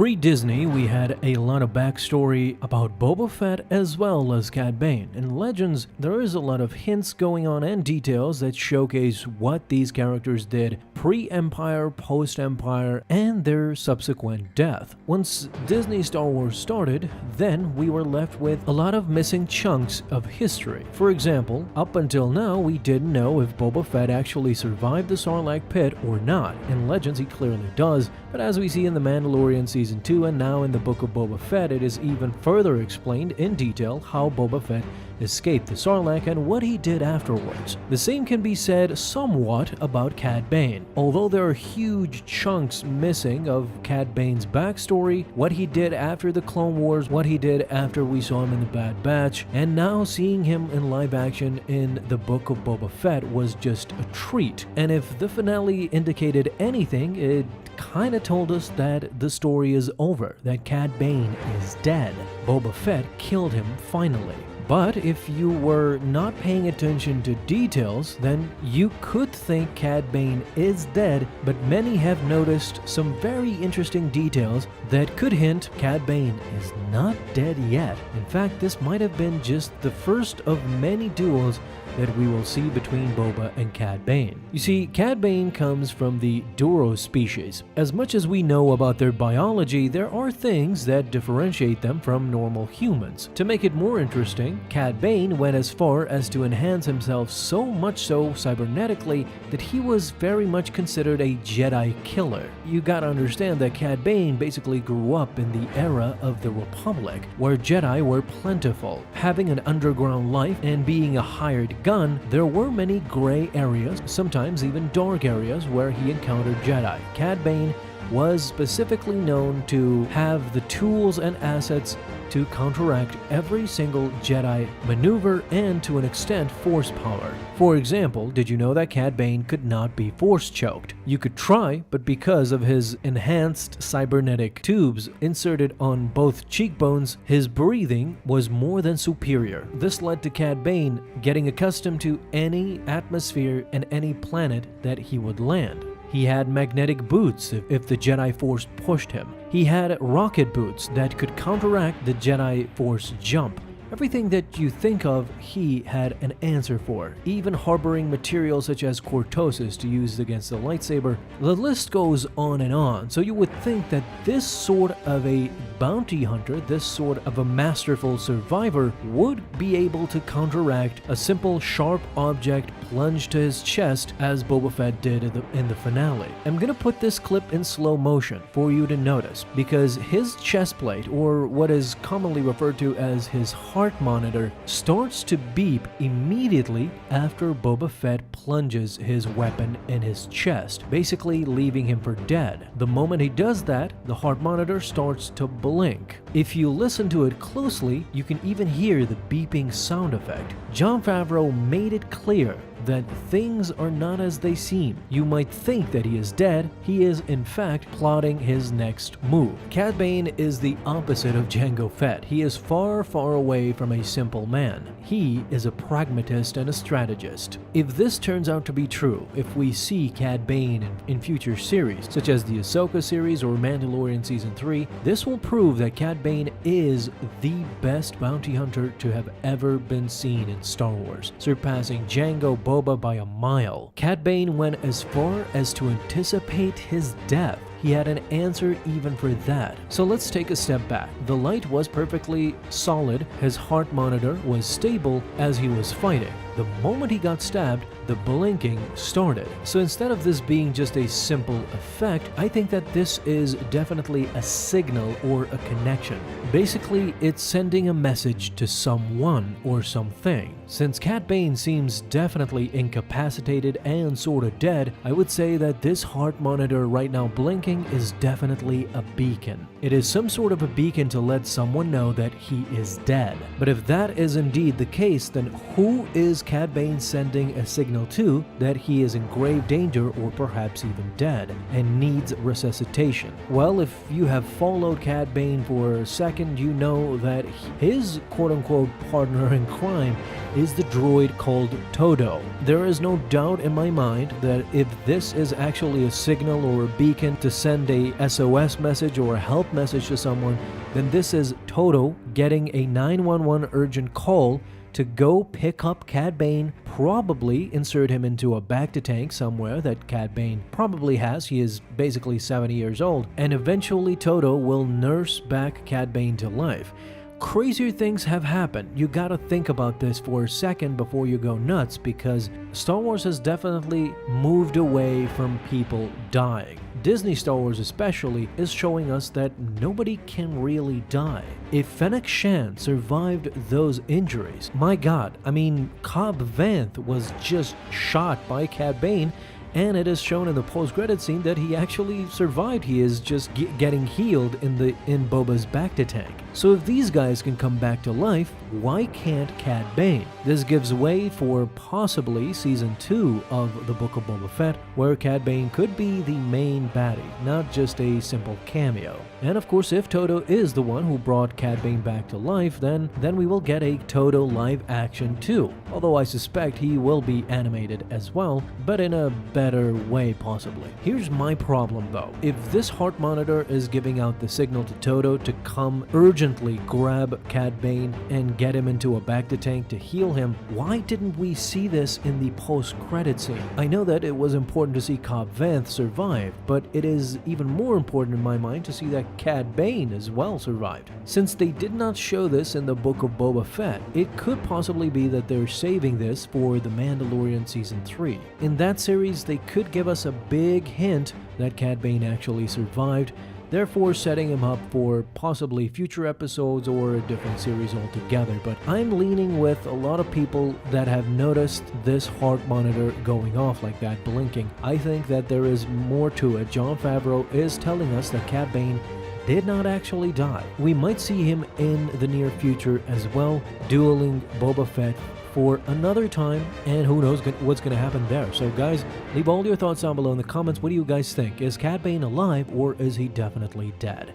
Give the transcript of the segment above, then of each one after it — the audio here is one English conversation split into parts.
Pre-Disney, we had a lot of backstory about Boba Fett as well as Cad Bane. In Legends, there is a lot of hints going on and details that showcase what these characters did pre-Empire, post-Empire, and their subsequent death. Once Disney Star Wars started, then we were left with a lot of missing chunks of history. For example, up until now, we didn't know if Boba Fett actually survived the Sarlacc pit or not. In Legends, he clearly does, but as we see in The Mandalorian Season 2 and now in the Book of Boba Fett, it is even further explained in detail how Boba Fett escaped the Sarlacc and what he did afterwards. The same can be said somewhat about Cad Bane. Although there are huge chunks missing of Cad Bane's backstory, what he did after the Clone Wars, what he did after we saw him in the Bad Batch, and now seeing him in live action in the Book of Boba Fett was just a treat. And if the finale indicated anything, it kinda told us that the story is over, that Cad Bane is dead. Boba Fett killed him finally. But if you were not paying attention to details, then you could think Cad Bane is dead, but many have noticed some very interesting details that could hint Cad Bane is not dead yet. In fact, this might have been just the first of many duels that we will see between Boba and Cad Bane. You see, Cad Bane comes from the Duro species. As much as we know about their biology, there are things that differentiate them from normal humans. To make it more interesting, Cad Bane went as far as to enhance himself so much so cybernetically that he was very much considered a Jedi killer. You gotta understand that Cad Bane basically grew up in the era of the Republic, where Jedi were plentiful. Having an underground life and being a hired gun, there were many gray areas, sometimes even dark areas, where he encountered Jedi. Cad Bane was specifically known to have the tools and assets to counteract every single Jedi maneuver and, to an extent, force power. For example, did you know that Cad Bane could not be force choked? You could try, but because of his enhanced cybernetic tubes inserted on both cheekbones, his breathing was more than superior. This led to Cad Bane getting accustomed to any atmosphere and any planet that he would land. He had magnetic boots if the Jedi Force pushed him. He had rocket boots that could counteract the Jedi Force jump. Everything that you think of, he had an answer for, even harboring materials such as cortosis to use against the lightsaber. The list goes on and on, so you would think that this sort of a bounty hunter, this sort of a masterful survivor, would be able to counteract a simple sharp object plunged to his chest as Boba Fett did in the finale. I'm gonna put this clip in slow motion for you to notice, because his chest plate, or what is commonly referred to as his heart monitor, starts to beep immediately after Boba Fett plunges his weapon in his chest, basically leaving him for dead. The moment he does that, the heart monitor starts to blink. If you listen to it closely, you can even hear the beeping sound effect. Jon Favreau made it clear that things are not as they seem. You might think that he is dead, he is in fact plotting his next move. Cad Bane is the opposite of Jango Fett. He is far, far away from a simple man. He is a pragmatist and a strategist. If this turns out to be true, if we see Cad Bane in future series, such as the Ahsoka series or Mandalorian Season 3, this will prove that Cad Bane is the best bounty hunter to have ever been seen in Star Wars, surpassing Jango, Boba by a mile. Cad Bane went as far as to anticipate his death. He had an answer even for that. So let's take a step back. The light was perfectly solid, his heart monitor was stable as he was fighting. The moment he got stabbed, the blinking started. So instead of this being just a simple effect, I think that this is definitely a signal or a connection. Basically, it's sending a message to someone or something. Since Cad Bane seems definitely incapacitated and sorta dead, I would say that this heart monitor right now blinking is definitely a beacon. It is some sort of a beacon to let someone know that he is dead. But if that is indeed the case, then who is Cad Bane sending a signal to that he is in grave danger or perhaps even dead and needs resuscitation? Well, if you have followed Cad Bane for a second, you know that his quote-unquote partner in crime is the droid called Toto. There is no doubt in my mind that if this is actually a signal or a beacon to send a SOS message or a help message to someone, then this is Toto getting a 911 urgent call to go pick up Cad Bane, probably insert him into a bacta-tank somewhere that Cad Bane probably has. He is basically 70 years old, and eventually Toto will nurse back Cad Bane to life. Crazier things have happened. You gotta think about this for a second before you go nuts, because Star Wars has definitely moved away from people dying. Disney Star Wars especially is showing us that nobody can really die. If Fennec Shand survived those injuries, my god, I mean, Cobb Vanth was just shot by Cad Bane, and it is shown in the post-credit scene that he actually survived. He is just getting healed in Boba's bacta-tank. So if these guys can come back to life, why can't Cad Bane? This gives way for possibly Season 2 of the Book of Boba Fett, where Cad Bane could be the main baddie, not just a simple cameo. And of course, if Toto is the one who brought Cad Bane back to life, then we will get a Toto live action too. Although I suspect he will be animated as well, but in a better way possibly. Here's my problem though. If this heart monitor is giving out the signal to Toto to come urgently grab Cad Bane and get him into a bacta-tank to heal him, why didn't we see this in the post-credit scene? I know that it was important to see Cobb Vanth survive, but it is even more important in my mind to see that Cad Bane as well survived. Since they did not show this in the Book of Boba Fett, it could possibly be that they're saving this for The Mandalorian Season 3. In that series, they could give us a big hint that Cad Bane actually survived, therefore setting him up for possibly future episodes or a different series altogether. But I'm leaning with a lot of people that have noticed this heart monitor going off like that, blinking. I think that there is more to it. Jon Favreau is telling us that Cad Bane did not actually die. We might see him in the near future as well, dueling Boba Fett for another time, and who knows what's going to happen there. So guys, leave all your thoughts down below in the comments. What do you guys think? Is Cad Bane alive, or is he definitely dead?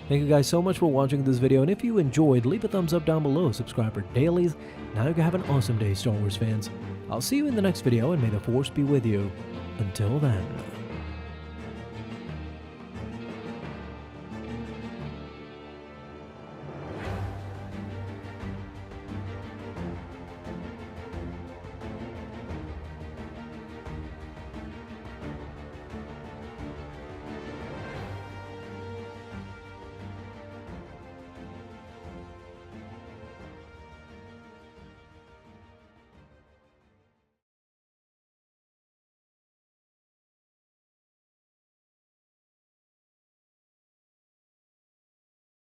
Thank you guys so much for watching this video, and if you enjoyed, leave a thumbs up down below, subscribe for dailies. Now you can have an awesome day, Star Wars fans. I'll see you in the next video, and may the Force be with you. Until then.